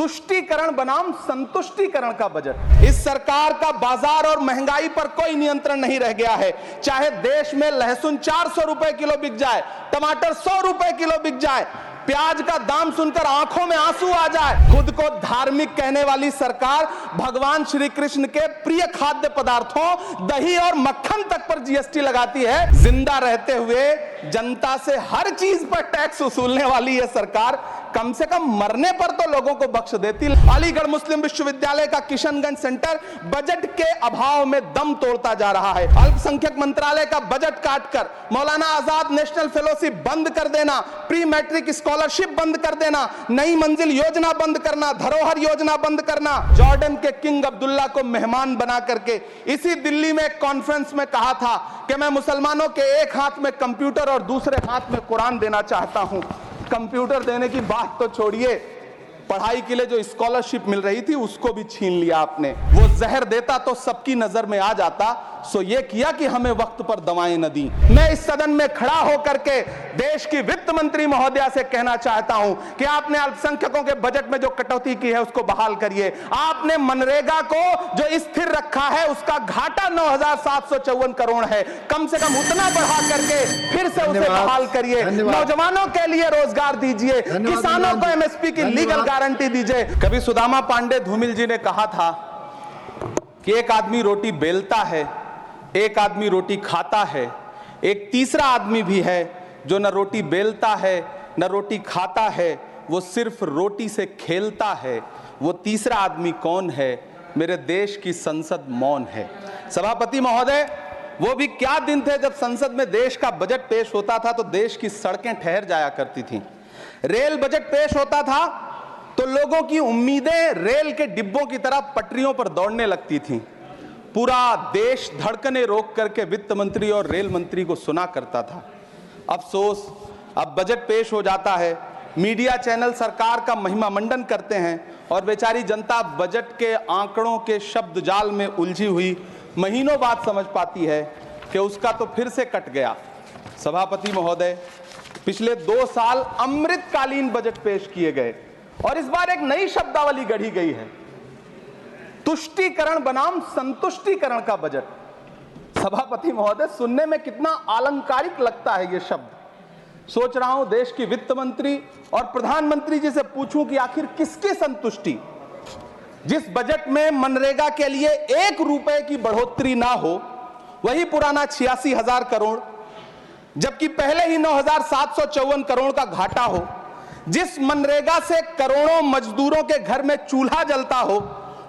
तुष्टीकरण बनाम संतुष्टीकरण का बजट। इस सरकार का बाजार और महंगाई पर कोई नियंत्रण नहीं रह गया है। चाहे देश में लहसुन 400 रुपए किलो बिक जाए, टमाटर 100 रुपए किलो बिक जाए, प्याज का दाम सुनकर आंखों में आंसू आ जाए। खुद को धार्मिक कहने वाली सरकार भगवान श्री कृष्ण के प्रिय खाद्य पदार्थों दही और मक्खन तक पर जीएसटी लगाती है। जिंदा रहते हुए जनता से हर चीज पर टैक्स वसूलने वाली यह सरकार कम से कम मरने पर तो लोगों को बख्श देती। अलीगढ़ मुस्लिम विश्वविद्यालय का किशनगंज सेंटर बजट के अभाव में दम तोड़ता जा रहा है। अल्पसंख्यक मंत्रालय का बजट काटकर मौलाना आजाद नेशनल फेलोशिप बंद कर देना, प्री मैट्रिक स्कॉलरशिप बंद कर देना, नई मंजिल योजना बंद करना, धरोहर योजना बंद करना। जॉर्डन के किंग अब्दुल्ला को मेहमान बना करके इसी दिल्ली में एक कॉन्फ्रेंस में कहा था कि मैं मुसलमानों के एक हाथ में कंप्यूटर और दूसरे हाथ में कुरान देना चाहता हूं। कंप्यूटर देने की बात तो छोड़िए, पढ़ाई के लिए जो स्कॉलरशिप मिल रही थी उसको भी छीन लिया आपने। वो जहर देता तो सबकी नजर में आ जाता, सो ये किया कि हमें वक्त पर दवाएं न दी। मैं इस सदन में खड़ा होकर के देश की वित्त मंत्री महोदया से कहना चाहता हूं कि आपने अल्पसंख्यकों के बजट में जो कटौती की है उसको बहाल करिए। आपने मनरेगा को जो स्थिर रखा है उसका घाटा 9,754 करोड़ है, कम से कम उतना बढ़ा करके फिर से उसे बहाल करिए। नौजवानों के लिए रोजगार दीजिए, किसानों को एमएसपी की लीगल गारंटी दीजिए। कभी सुदामा पांडे धूमिल जी ने कहा था कि एक आदमी रोटी बेलता है, एक आदमी रोटी खाता है, एक तीसरा आदमी भी है जो न रोटी बेलता है न रोटी खाता है, वो सिर्फ रोटी से खेलता है। वो तीसरा आदमी कौन है? मेरे देश की संसद मौन है। सभापति महोदय, वो भी क्या दिन थे जब संसद में देश का बजट पेश होता था तो देश की सड़कें ठहर जाया करती थी। रेल बजट पेश होता था तो लोगों की उम्मीदें रेल के डिब्बों की तरह पटरियों पर दौड़ने लगती थीं। पूरा देश धड़कने रोक करके वित्त मंत्री और रेल मंत्री को सुना करता था। अफसोस, अब बजट पेश हो जाता है, मीडिया चैनल सरकार का महिमा मंडन करते हैं और बेचारी जनता बजट के आंकड़ों के शब्द जाल में उलझी हुई महीनों बाद समझ पाती है कि उसका तो फिर से कट गया। सभापति महोदय, पिछले 2 साल अमृतकालीन बजट पेश किए गए और इस बार एक नई शब्दावली गढ़ी गई है, तुष्टीकरण बनाम संतुष्टीकरण का बजट। सभापति महोदय, सुनने में कितना अलंकारिक लगता है ये शब्द। सोच रहा हूं देश की वित्त मंत्री और प्रधानमंत्री जी से पूछूं कि आखिर किसकी संतुष्टि? जिस बजट में मनरेगा के लिए 1 रुपए की बढ़ोतरी ना हो, वही पुराना 86,000 करोड़, जबकि पहले ही 9,754 करोड़ का घाटा हो, जिस मनरेगा से करोड़ों मजदूरों के घर में चूल्हा जलता हो,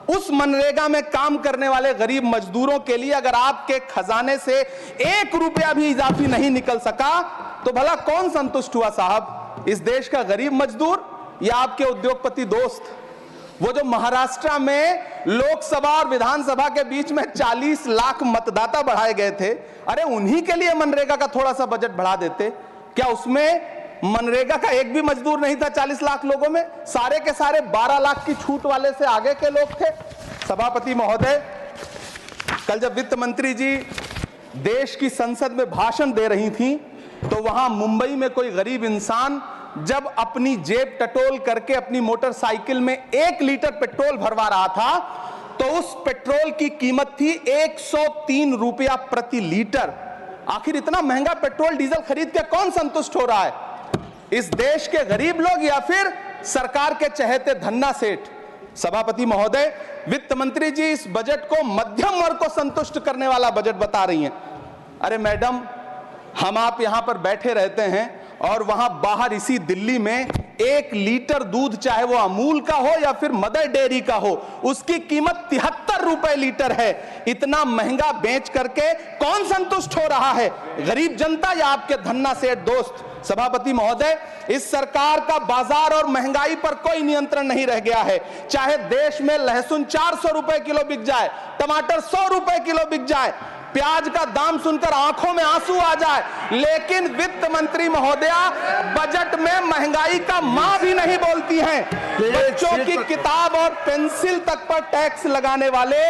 उस मनरेगा में काम करने वाले गरीब मजदूरों के लिए अगर आपके खजाने से 1 रुपया भी इजाफी नहीं निकल सका तो भला कौन संतुष्ट हुआ साहब? इस देश का गरीब मजदूर या आपके उद्योगपति दोस्त? वो जो महाराष्ट्र में लोकसभा और विधानसभा के बीच में 40 लाख मतदाता बढ़ाए गए थे, अरे उन्हीं के लिए मनरेगा का थोड़ा सा बजट बढ़ा देते। क्या उसमें मनरेगा का एक भी मजदूर नहीं था 40 लाख लोगों में? सारे के सारे 12 लाख की छूट वाले से आगे के लोग थे। सभापति महोदय, कल जब वित्त मंत्री जी देश की संसद में भाषण दे रही थी तो वहां मुंबई में कोई गरीब इंसान जब अपनी जेब टटोल करके अपनी मोटरसाइकिल में 1 लीटर पेट्रोल भरवा रहा था तो उस पेट्रोल की कीमत थी 103 रुपया प्रति लीटर। आखिर इतना महंगा पेट्रोल डीजल खरीद के कौन संतुष्ट हो रहा है? इस देश के गरीब लोग या फिर सरकार के चहेते धन्ना सेठ? सभापति महोदय, वित्त मंत्री जी इस बजट को मध्यम वर्ग को संतुष्ट करने वाला बजट बता रही हैं। अरे मैडम, हम आप यहां पर बैठे रहते हैं और वहां बाहर इसी दिल्ली में 1 लीटर दूध, चाहे वो अमूल का हो या फिर मदर डेयरी का हो, उसकी कीमत 73 रुपए लीटर है। इतना महंगा बेच करके कौन संतुष्ट हो रहा है? गरीब जनता या आपके धन्ना सेठ दोस्त? सभापति महोदय, इस सरकार का बाजार और महंगाई पर कोई नियंत्रण नहीं रह गया है। चाहे देश में लहसुन 400 रुपए किलो बिक जाए, टमाटर 100 रुपए किलो बिक जाए, प्याज का दाम सुनकर आंखों में आंसू आ जाए, लेकिन वित्त मंत्री महोदया बजट में महंगाई का मां भी नहीं बोलती हैं। बच्चों की किताब और पेंसिल तक पर टैक्स लगाने वाले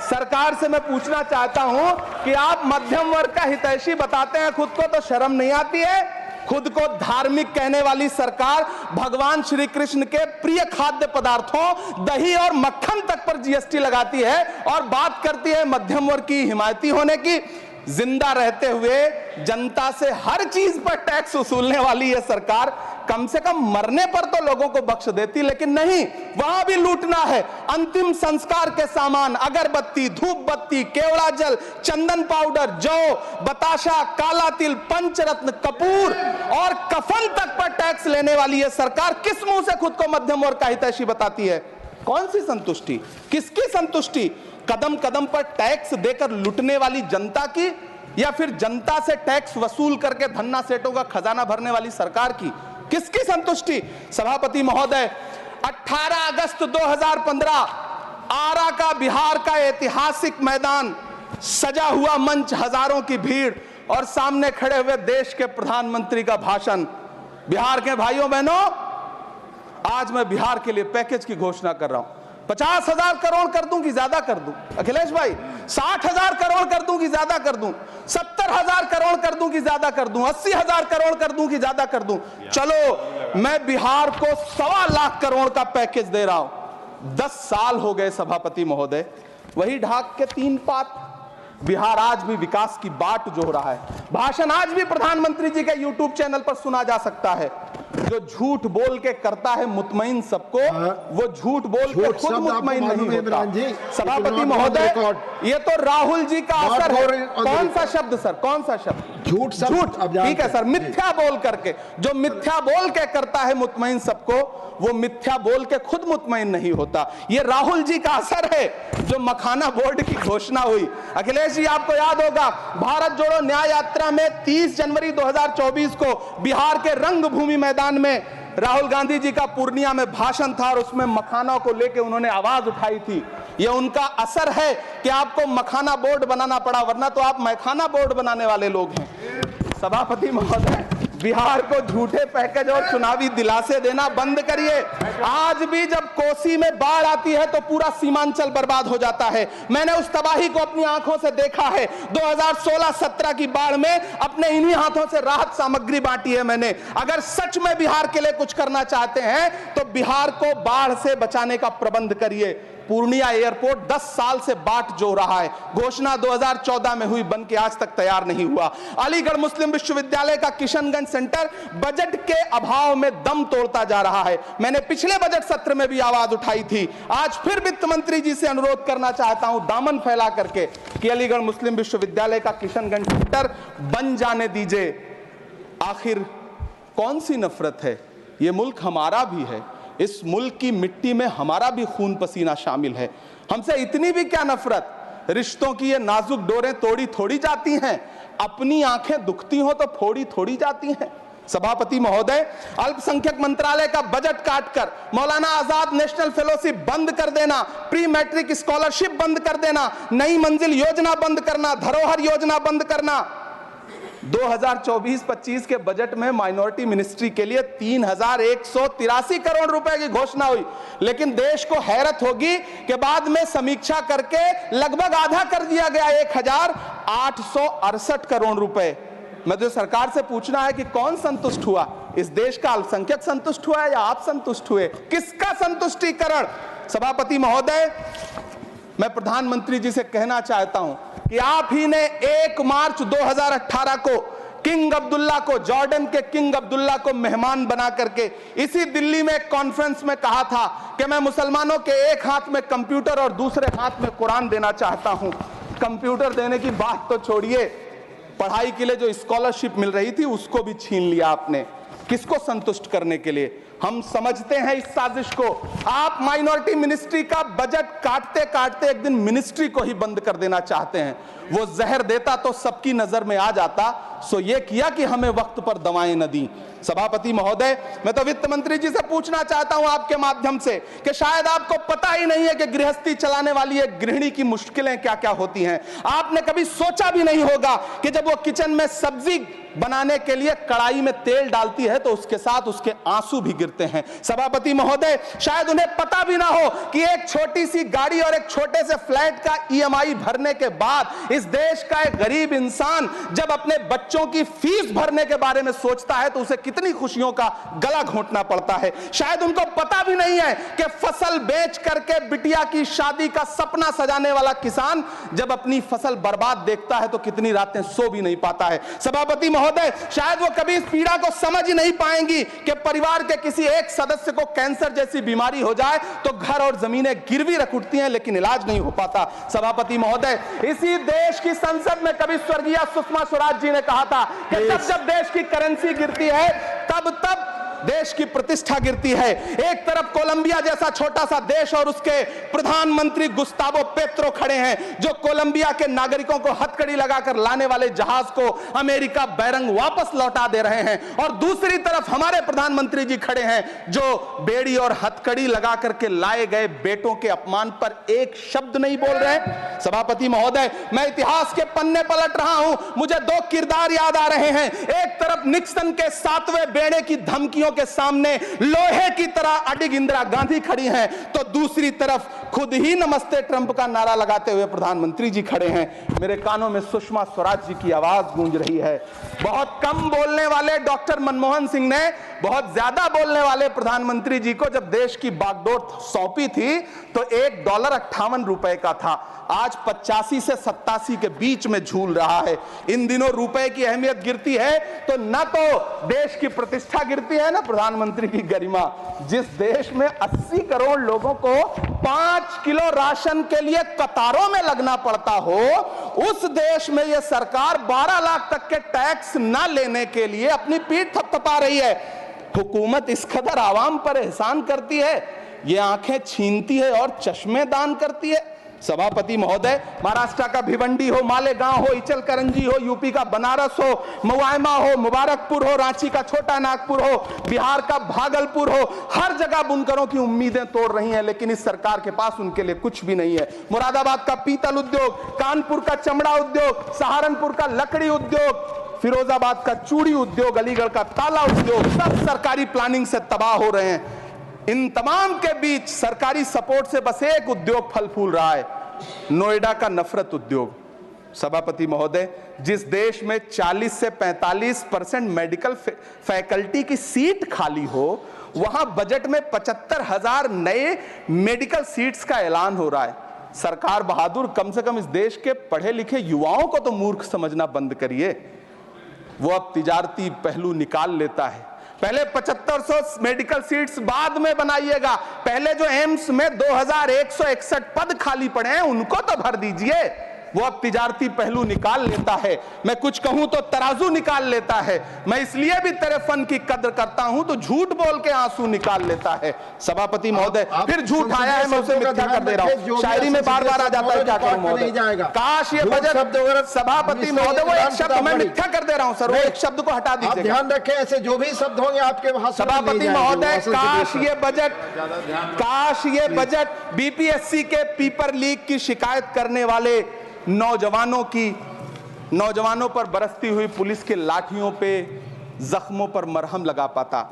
सरकार से मैं पूछना चाहता हूं कि आप मध्यम वर्ग का हितैषी बताते हैं खुद को, तो शर्म नहीं आती है? खुद को धार्मिक कहने वाली सरकार भगवान श्री कृष्ण के प्रिय खाद्य पदार्थों दही और मक्खन तक पर जीएसटी लगाती है और बात करती है मध्यम वर्ग की हिमायती होने की। जिंदा रहते हुए जनता से हर चीज पर टैक्स वसूलने वाली यह सरकार कम से कम मरने पर तो लोगों को बख्श देती, लेकिन नहीं, वहां भी लूटना है। अंतिम संस्कार के सामान अगरबत्ती, धूप बत्ती, केवड़ा जल, चंदन पाउडर, जौ, बताशा, काला तिल, पंचरत्न, कपूर और कफन तक पर टैक्स लेने वाली यह सरकार किस मुंह से खुद को मध्यम वर्ग का हितैषी बताती है? कौन सी संतुष्टि, किसकी संतुष्टि? कदम कदम पर टैक्स देकर लूटने वाली जनता की, या फिर जनता से टैक्स वसूल करके धन्ना सेठों का खजाना भरने वाली सरकार की? किसकी संतुष्टि? सभापति महोदय, 18 अगस्त 2015 आरा का बिहार का ऐतिहासिक मैदान, सजा हुआ मंच, हजारों की भीड़ और सामने खड़े हुए देश के प्रधानमंत्री का भाषण। बिहार के भाइयों बहनों, आज मैं बिहार के लिए पैकेज की घोषणा कर रहा हूं। 50,000 करोड़ कर दूं कि ज्यादा कर दूं? अखिलेश भाई, 60,000 करोड़ कर दूं कि ज्यादा कर दूं? 70,000 करोड़ कर दूं कि ज्यादा कर दूं? 80,000 करोड़ कर दूं कि ज्यादा कर दूं? चलो, मैं बिहार को 1.25 लाख करोड़ का पैकेज दे रहा हूं। 10 साल हो गए सभापति महोदय, वही ढाक के 3 पात। बिहार आज भी विकास की बाट जोह रहा है। भाषण आज भी प्रधानमंत्री जी के यूट्यूब चैनल पर सुना जा सकता है। जो झूठ बोल के करता है मुतमईन सबको, वो झूठ बोल के खुद मुतमईन नहीं होता। सभापति महोदय, ये तो राहुल जी का असर है। कौन सा शब्द सर, कौन सा शब्द? झूठ। ठीक है सर, मिथ्या बोल करके, जो मिथ्या बोल के करता है मुतमईन सबको, वो मिथ्या बोल के खुद मुतमईन नहीं होता। ये राहुल जी का असर है। जो मखाना बोर्ड की घोषणा हुई, अखिलेश जी आपको याद होगा, भारत जोड़ो न्याय यात्रा में 30 जनवरी 2024 को बिहार के रंगभूमि मैदान में राहुल गांधी जी का पूर्णिया में भाषण था और उसमें मखाना को लेकर उन्होंने आवाज उठाई थी। यह उनका असर है कि आपको मखाना बोर्ड बनाना पड़ा, वरना तो आप मैखाना बोर्ड बनाने वाले लोग हैं। सभापति महोदय, बिहार को झूठे पैकेज और चुनावी दिलासे देना बंद करिए। आज भी जब कोसी में बाढ़ आती है तो पूरा सीमांचल बर्बाद हो जाता है। मैंने उस तबाही को अपनी आंखों से देखा है। 2016-17 की बाढ़ में अपने इन्हीं हाथों से राहत सामग्री बांटी है मैंने। अगर सच में बिहार के लिए कुछ करना चाहते हैं तो बिहार को बाढ़ से बचाने का प्रबंध करिए। पूर्णिया एयरपोर्ट 10 साल से बाट जो रहा है, घोषणा 2014 में हुई, बन के आज तक तैयार नहीं हुआ। अलीगढ़ मुस्लिम विश्वविद्यालय का किशनगंज सेंटर बजट के अभाव में दम तोड़ता जा रहा है। मैंने पिछले बजट सत्र में भी आवाज उठाई थी। आज फिर वित्त मंत्री जी से अनुरोध करना चाहता हूं, दामन फैला करके, कि अलीगढ़ मुस्लिम विश्वविद्यालय का किशनगंज सेंटर बन जाने दीजिए। आखिर कौन सी नफरत है? यह मुल्क हमारा भी है, इस मुल्क की मिट्टी में हमारा भी खून पसीना शामिल है। हमसे इतनी भी क्या नफरत? रिश्तों की ये नाजुक डोरें तोड़ी थोड़ी जाती हैं, अपनी आंखें दुखती हो तो फोड़ी थोड़ी जाती हैं। सभापति महोदय, अल्पसंख्यक मंत्रालय का बजट काटकर मौलाना आजाद नेशनल फेलोशिप बंद कर देना, प्री मैट्रिक स्कॉलरशिप बंद कर देना, नई मंजिल योजना बंद करना, धरोहर योजना बंद करना। 2024-25 के बजट में माइनॉरिटी मिनिस्ट्री के लिए 3,183 करोड़ रुपए की घोषणा हुई, लेकिन देश को हैरत होगी कि बाद में समीक्षा करके लगभग आधा कर दिया गया, 1,868 करोड़ रुपए। मैं तो सरकार से पूछना है कि कौन संतुष्ट हुआ? इस देश का अल्पसंख्यक संतुष्ट हुआ है या आप संतुष्ट हुए? किसका संतुष्टिकरण? सभापति महोदय, मैं प्रधानमंत्री जी से कहना चाहता हूं कि आप ही ने 1 मार्च 2018 को किंग अब्दुल्ला को, जॉर्डन के किंग अब्दुल्ला को मेहमान बना करके इसी दिल्ली में एक कॉन्फ्रेंस में कहा था कि मैं मुसलमानों के एक हाथ में कंप्यूटर और दूसरे हाथ में कुरान देना चाहता हूं। कंप्यूटर देने की बात तो छोड़िए, पढ़ाई के लिए जो स्कॉलरशिप मिल रही थी उसको भी छीन लिया आपने। किसको संतुष्ट करने के लिए? हम समझते हैं इस साजिश को। आप माइनॉरिटी मिनिस्ट्री का बजट काटते काटते एक दिन मिनिस्ट्री को ही बंद कर देना चाहते हैं। वो जहर देता तो सबकी नजर में आ जाता, सो ये किया कि हमें वक्त पर दवाएं न दी। सभापति महोदय, मैं तो वित्त मंत्री जी से पूछना चाहता हूं आपके माध्यम से कि शायद आपको पता ही नहीं है कि गृहस्थी चलाने वाली एक गृहिणी की मुश्किलें क्या क्या होती हैं। आपने कभी सोचा भी नहीं होगा कि जब वो किचन में सब्जी बनाने के लिए कढ़ाई में तेल डालती है तो उसके साथ उसके आंसू भी गिरते फिरते हैं। सभापति महोदय, शायद उन्हें पता भी ना हो कि एक छोटी सी गाड़ी और एक छोटे से फ्लैट का ईएमआई भरने के बाद इस देश का एक गरीब इंसान जब अपने बच्चों की फीस भरने के बारे में सोचता है तो उसे कितनी खुशियों का गला घोंटना पड़ता है। शायद उनको पता भी नहीं है कि फसल बेच करके बिटिया की शादी का सपना सजाने वाला किसान जब अपनी फसल बर्बाद देखता है तो कितनी रातें सो भी नहीं पाता है। सभापति महोदय, शायद वो कभी इस पीड़ा को समझ ही नहीं पाएंगी कि परिवार के किसी एक सदस्य को कैंसर जैसी बीमारी हो जाए तो घर और जमीनें गिरवी रख उठती हैं लेकिन इलाज नहीं हो पाता। सभापति महोदय, इसी देश की संसद में कभी स्वर्गीय सुषमा स्वराज जी ने कहा था कि जब देश की करेंसी गिरती है तब देश की प्रतिष्ठा गिरती है। एक तरफ कोलंबिया जैसा छोटा सा देश और उसके प्रधानमंत्री गुस्तावो पेत्रो खड़े हैं जो कोलंबिया के नागरिकों को हथकड़ी लगाकर लाने वाले जहाज को अमेरिका बैरंग वापस लौटा दे रहे हैं, और दूसरी तरफ हमारे प्रधानमंत्री जी खड़े हैं जो बेड़ी और हथकड़ी लगा करके लाए गए बेटों के अपमान पर एक शब्द नहीं बोल रहे हैं। सभापति महोदय, मैं इतिहास के पन्ने पलट रहा हूं, मुझे दो किरदार याद आ रहे हैं। एक तरफ निक्सन के 7वें बेड़े की धमकियों के सामने लोहे की तरह अडिग इंदिरा गांधी खड़ी हैं, तो दूसरी तरफ खुद ही नमस्ते ट्रंप का नारा लगाते हुए प्रधानमंत्री जी खड़े हैं। मेरे कानों में सुषमा स्वराज जी की आवाज गूंज रही है। बहुत कम बोलने वाले डॉक्टर मनमोहन सिंह ने बहुत ज्यादा बोलने वाले प्रधानमंत्री जी को जब देश की बागडोर सौंपी थी तो $1.58 का था, आज 85 से 87 के बीच में झूल रहा है। इन दिनों रुपए की अहमियत गिरती है तो न तो देश की प्रतिष्ठा गिरती है, ना प्रधानमंत्री की गरिमा। जिस देश में 80 करोड़ लोगों को 5 किलो राशन के लिए कतारों में लगना पड़ता हो, उस देश में यह सरकार 12 लाख तक के टैक्स न लेने के लिए अपनी पीठ थपथपा रही है। हुकूमत इस कदर आवाम पर एहसान करती है, ये आंखें छीनती है और चश्मे दान करती है। सभापति महोदय, महाराष्ट्र का भिवंडी हो, मालेगांव हो, इचल करंजी हो, यूपी का बनारस हो, मुआयमा हो, मुबारकपुर हो, रांची का छोटा नागपुर हो, बिहार का भागलपुर हो, हर जगह बुनकरों की उम्मीदें तोड़ रही हैं, लेकिन इस सरकार के पास उनके लिए कुछ भी नहीं है। मुरादाबाद का पीतल उद्योग, कानपुर का चमड़ा उद्योग, सहारनपुर का लकड़ी उद्योग, फिरोजाबाद का चूड़ी उद्योग, अलीगढ़ का ताला उद्योग, सब सरकारी प्लानिंग से तबाह हो रहे हैं। इन तमाम के बीच सरकारी सपोर्ट से बस एक उद्योग फल फूल रहा है, नोएडा का नफरत उद्योग। सभापति महोदय, जिस देश में 40 से 45% मेडिकल फैकल्टी की सीट खाली हो, वहां बजट में 75,000 नए मेडिकल सीट्स का ऐलान हो रहा है। सरकार बहादुर, कम से कम इस देश के पढ़े लिखे युवाओं को तो मूर्ख समझना बंद करिए। वो अब तिजारती पहलू निकाल लेता है। पहले 7500 मेडिकल सीट्स बाद में बनाइएगा, पहले जो एम्स में 2161 पद खाली पड़े हैं उनको तो भर दीजिए। वो अब तिजारती पहलू निकाल लेता है। मैं कुछ कहूं तो तराजू निकाल लेता है। मैं इसलिए भी तेरे फन की कद्र करता हूं तो झूठ बोल के आंसू निकाल लेता है। सभापति महोदय, फिर झूठ आया है, मैं उसे मिथ्या कर दे रहा हूं। शायरी में बार बार आ जाता है, क्या करूं महोदय। काश ये बजट, सभापति महोदय, वो एक शब्द मैं मिथ्या कर दे रहा हूं सर, वो एक शब्द को हटा दीजिए। ध्यान रखें, ऐसे जो भी शब्द होंगे आपके वहां। सभापति महोदय, काश ये बजट बीपीएससी के पेपर लीक की शिकायत करने वाले नौजवानों पर बरसती हुई पुलिस के लाठियों पे, जख्मों पर मरहम लगा पाता।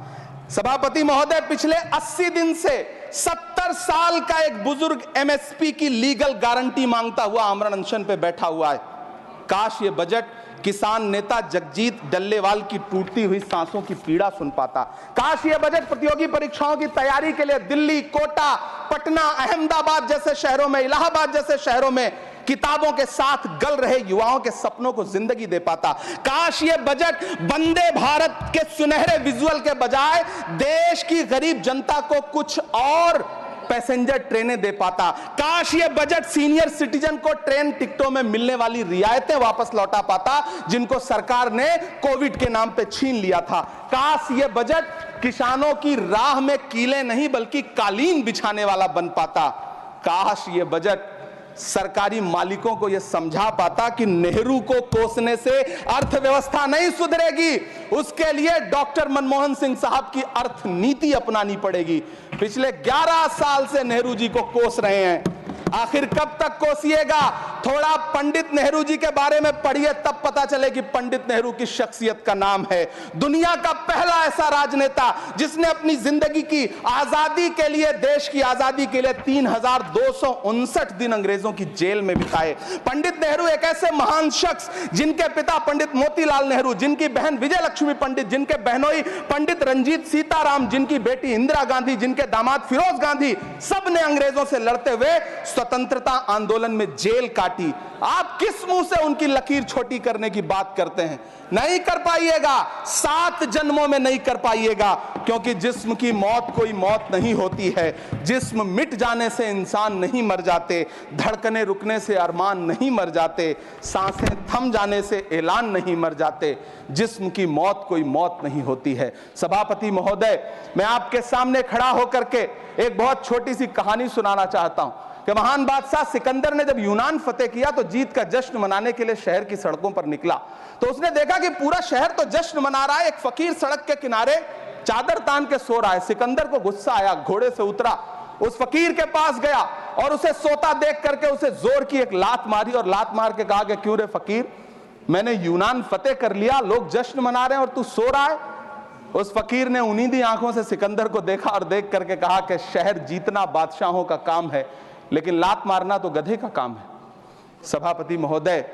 सभापति महोदय, पिछले 80 दिन से 70 साल का एक बुजुर्ग एमएसपी की लीगल गारंटी मांगता हुआ आमरण अनशन पे बैठा हुआ है। काश ये बजट किसान नेता जगजीत डल्लेवाल की टूटती हुई सांसों की पीड़ा सुन पाता। काश ये बजट प्रतियोगी परीक्षाओं की तैयारी के लिए दिल्ली, कोटा, पटना, अहमदाबाद जैसे शहरों में, इलाहाबाद जैसे शहरों में किताबों के साथ गल रहे युवाओं के सपनों को जिंदगी दे पाता। काश ये बजट वंदे भारत के सुनहरे विजुअल के बजाय देश की गरीब जनता को कुछ और पैसेंजर ट्रेनें दे पाता। काश ये बजट सीनियर सिटीजन को ट्रेन टिकटों में मिलने वाली रियायतें वापस लौटा पाता जिनको सरकार ने कोविड के नाम पे छीन लिया था। काश ये बजट किसानों की राह में कीले नहीं बल्कि कालीन बिछाने वाला बन पाता। काश ये बजट सरकारी मालिकों को यह समझा पाता कि नेहरू को कोसने से अर्थव्यवस्था नहीं सुधरेगी, उसके लिए डॉक्टर मनमोहन सिंह साहब की अर्थ नीति अपनानी पड़ेगी। पिछले 11 साल से नेहरू जी को कोस रहे हैं। आखिर कब तक कोसिएगा? थोड़ा पंडित नेहरू जी के बारे में पढ़िए, तब पता चले कि पंडित नेहरू की शख्सियत का नाम है। दुनिया का पहला ऐसा राजनेता जिसने अपनी जिंदगी की आजादी के लिए, देश की आजादी के लिए 3259 दिन अंग्रेजों की जेल में बिताए। पंडित नेहरू एक ऐसे महान शख्स जिनके पिता पंडित मोतीलाल नेहरू, जिनकी बहन विजय लक्ष्मी पंडित, जिनके बहनोई पंडित रंजीत सीताराम, जिनकी बेटी इंदिरा गांधी, जिनके दामाद फिरोज गांधी, सब ने अंग्रेजों से लड़ते हुए स्वतंत्रता आंदोलन में जेल काटी। आप किस मुंह से उनकी लकीर छोटी करने की बात करते हैं? नहीं कर पाइएगा, 7 जन्मों में नहीं कर पाइएगा, क्योंकि जिस्म की मौत कोई मौत नहीं होती है। जिस्म मिट जाने से इंसान नहीं मर जाते, धड़कने रुकने से अरमान नहीं मर जाते, सांसें थम जाने से ऐलान नहीं मर जाते। जिस्म की मौत कोई मौत नहीं होती है। सभापति महोदय, मैं आपके सामने खड़ा होकर के एक बहुत छोटी सी कहानी सुनाना चाहता हूं कि महान बादशाह सिकंदर ने जब यूनान फतेह किया तो जीत का जश्न मनाने के लिए शहर की सड़कों पर निकला। तो उसने देखा कि पूरा शहर तो जश्न मना रहा है, एक फकीर सड़क के किनारे चादर तान के सो रहा है। सिकंदर को गुस्सा आया, घोड़े से उतरा, उस फकीर के पास गया और उसे सोता देख करके उसे जोर की एक लात मारी और लात मार के कहा कि क्यों रे फकीर, मैंने यूनान फतेह कर लिया, लोग जश्न मना रहे हैं और तू सो रहा है। उस फकीर ने उन्नीदी आंखों से सिकंदर को देखा और देख करके कहा कि शहर जीतना बादशाहों का काम है, लेकिन लात मारना तो गधे का काम है। सभापति महोदय,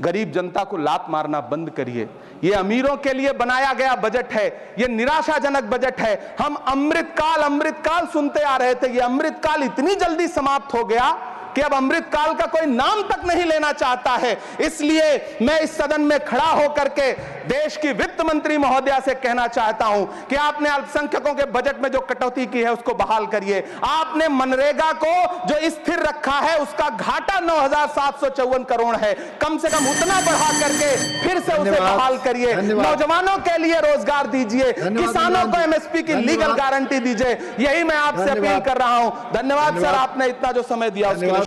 गरीब जनता को लात मारना बंद करिए। यह अमीरों के लिए बनाया गया बजट है, यह निराशाजनक बजट है। हम अमृतकाल सुनते आ रहे थे, यह अमृतकाल इतनी जल्दी समाप्त हो गया कि अब अमृतकाल का कोई नाम तक नहीं लेना चाहता है। इसलिए मैं इस सदन में खड़ा होकर के देश की वित्त मंत्री महोदया से कहना चाहता हूं कि आपने अल्पसंख्यकों के बजट में जो कटौती की है उसको बहाल करिए। आपने मनरेगा को जो स्थिर रखा है उसका घाटा 9,754 करोड़ है, कम से कम उतना बढ़ा करके फिर से उसे बहाल करिए। नौजवानों के लिए रोजगार दीजिए, किसानों को एमएसपी की लीगल गारंटी दीजिए। यही मैं आपसे अपील कर रहा हूं। धन्यवाद सर, आपने इतना जो समय दिया उसके लिए।